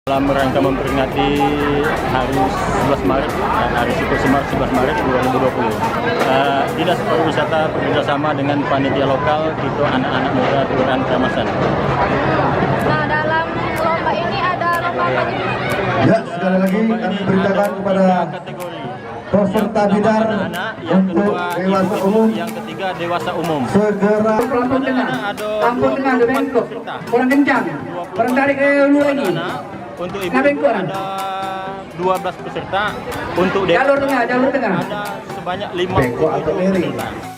Dalam rangka memperingati Hari 11 Maret, Hari Suku Semar 11 Maret 2020, Dinas Pariwisata bekerjasama dengan panitia lokal itu anak-anak muda Kelurahan Kramasan. Nah, dalam lomba ini ada lomba apa? Ya, sekali lagi kami beritakan kepada peserta bidar untuk dewasa umum, yang ketiga dewasa umum. segera Pelampung tengah, pelampung tengah, bengkok, kurang kencang, kurang tarik dulu lagi. Untuk ibu Bengkok. ada 12 peserta, untuk Jalur tengah, jalur tengah. ada sebanyak bengkok atau 50 miring. peserta.